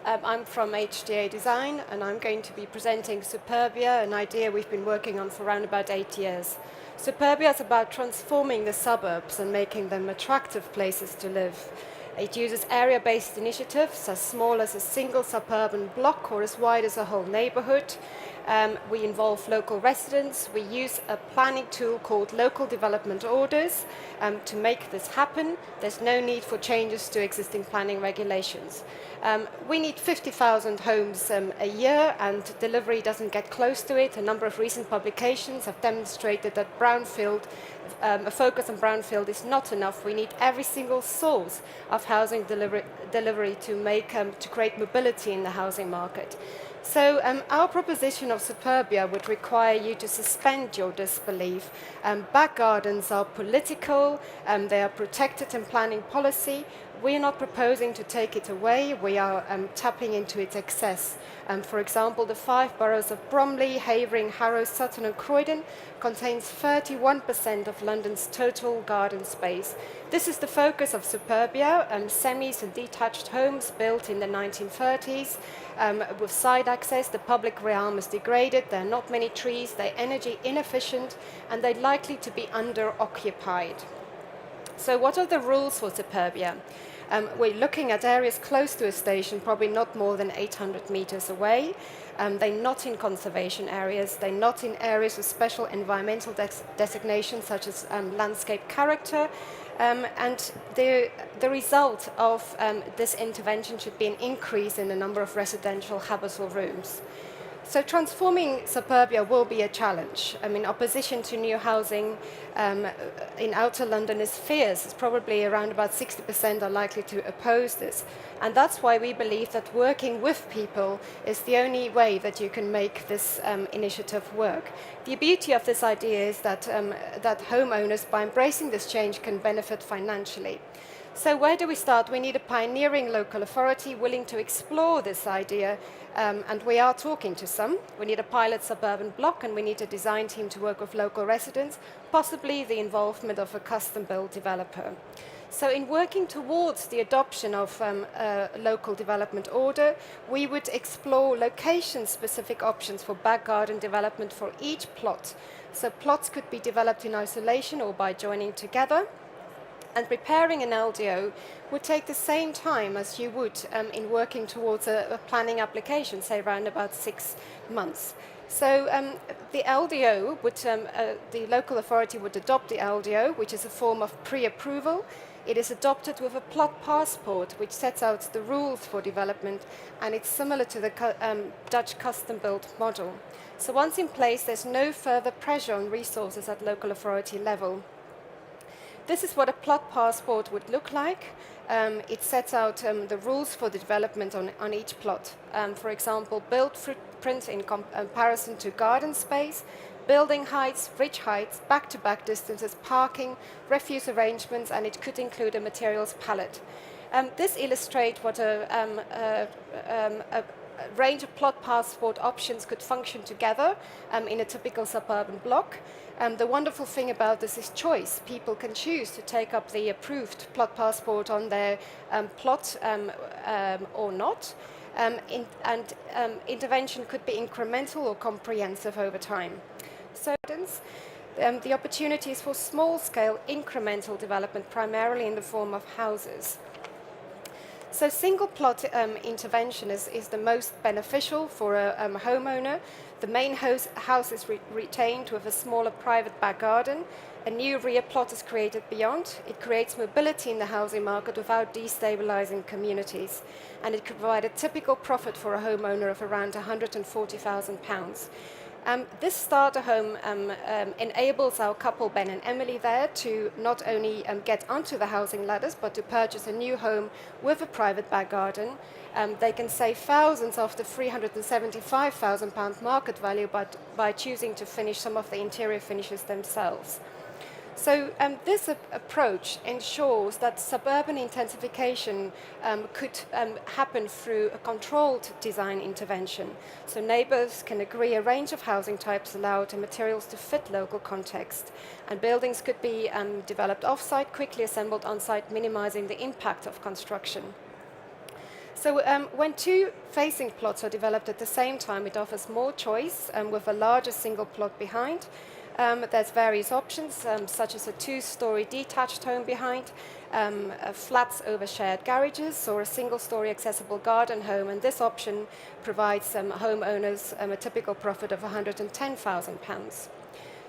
I'm from HDA Design, and I'm going to be presenting Supurbia, an idea we've been working on for around about 8 years. Supurbia is about transforming the suburbs and making them attractive places to live. It uses area-based initiatives as small as a single suburban block or as wide as a whole neighborhood. We involve local residents. We use a planning tool called local development orders to make this happen. There's no need for changes to existing planning regulations. We need 50,000 homes a year, and delivery doesn't get close to it. A number of recent publications have demonstrated that a focus on brownfield is not enough. We need every single source of housing delivery to create mobility in the housing market. So our proposition of Supurbia would require you to suspend your disbelief. Back gardens are political, they are protected in planning policy. We are not proposing to take it away, we are tapping into its excess. For example, the 5 boroughs of Bromley, Havering, Harrow, Sutton and Croydon contains 31% of London's total garden space. This is the focus of Supurbia, semis and detached homes built in the 1930s. With side access, the public realm is degraded, there are not many trees, they're energy inefficient, and they're likely to be under-occupied. So what are the rules for Supurbia? We're looking at areas close to a station, probably not more than 800 meters away. They're not in conservation areas, they're not in areas with special environmental designations such as landscape character, and the result of this intervention should be an increase in the number of residential habitable rooms. So transforming Supurbia will be a challenge. I mean, opposition to new housing in outer London is fierce. It's probably around about 60% are likely to oppose this. And that's why we believe that working with people is the only way that you can make this initiative work. The beauty of this idea is that homeowners, by embracing this change, can benefit financially. So where do we start? We need a pioneering local authority willing to explore this idea, and we are talking to some. We need a pilot suburban block, and we need a design team to work with local residents, possibly the involvement of a custom-built developer. So in working towards the adoption of a local development order, we would explore location-specific options for back garden development for each plot. So plots could be developed in isolation or by joining together. And preparing an LDO would take the same time as you would in working towards a planning application, say around about 6 months. So the LDO would, the local authority would adopt the LDO, which is a form of pre-approval. It is adopted with a plot passport, which sets out the rules for development, and it's similar to the Dutch custom-built model. So once in place, there's no further pressure on resources at local authority level. This is what a plot passport would look like. It sets out the rules for the development on each plot. For example, build footprint in comparison to garden space, building heights, ridge heights, back-to-back distances, parking, refuse arrangements, and it could include a materials palette. This illustrates what a range of plot passport options could function together in a typical suburban block. The wonderful thing about this is choice. People can choose to take up the approved plot passport on their plot or not. Intervention could be incremental or comprehensive over time. So the opportunities for small-scale incremental development, primarily in the form of houses. So single plot intervention is the most beneficial for a homeowner. The main house is retained with a smaller private back garden. A new rear plot is created beyond. It creates mobility in the housing market without destabilizing communities. And it could provide a typical profit for a homeowner of around £140,000. This starter home enables our couple, Ben and Emily, there to not only get onto the housing ladders, but to purchase a new home with a private back garden. They can save thousands of the £375,000 market value by choosing to finish some of the interior finishes themselves. So this approach ensures that suburban intensification could happen through a controlled design intervention. So neighbors can agree a range of housing types allowed and materials to fit local context. And buildings could be developed off-site, quickly assembled on-site, minimizing the impact of construction. So when two facing plots are developed at the same time, it offers more choice with a larger single plot behind. There's various options, such as a two-story detached home behind, flats over shared garages, or a single-story accessible garden home. And this option provides homeowners a typical profit of £110,000.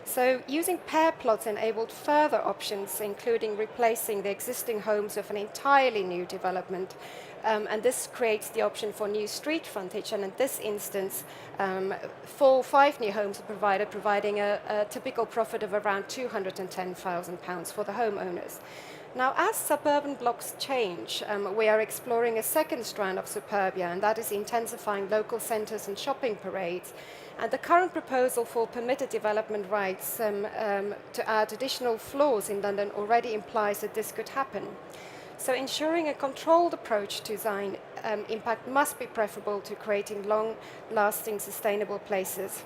So using pair plots enabled further options, including replacing the existing homes with an entirely new development. And this creates the option for new street frontage. And in this instance, 5 new homes are provided, providing a typical profit of around £210,000 for the homeowners. Now, as suburban blocks change, we are exploring a second strand of Supurbia, and that is intensifying local centres and shopping parades. And the current proposal for permitted development rights to add additional floors in London already implies that this could happen. So ensuring a controlled approach to design impact must be preferable to creating long-lasting sustainable places.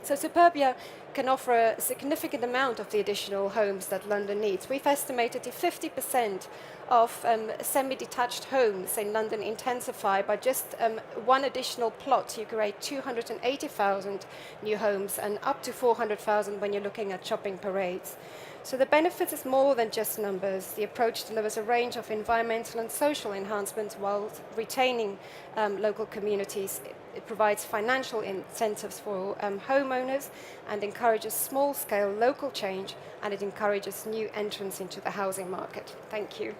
So Supurbia can offer a significant amount of the additional homes that London needs. We've estimated if 50% of semi-detached homes in London intensify by just one additional plot, you create 280,000 new homes and up to 400,000 when you're looking at shopping parades. So the benefit is more than just numbers. The approach delivers a range of environmental and social enhancements while retaining local communities. It provides financial incentives for homeowners and encourages small-scale local change, and it encourages new entrants into the housing market. Thank you.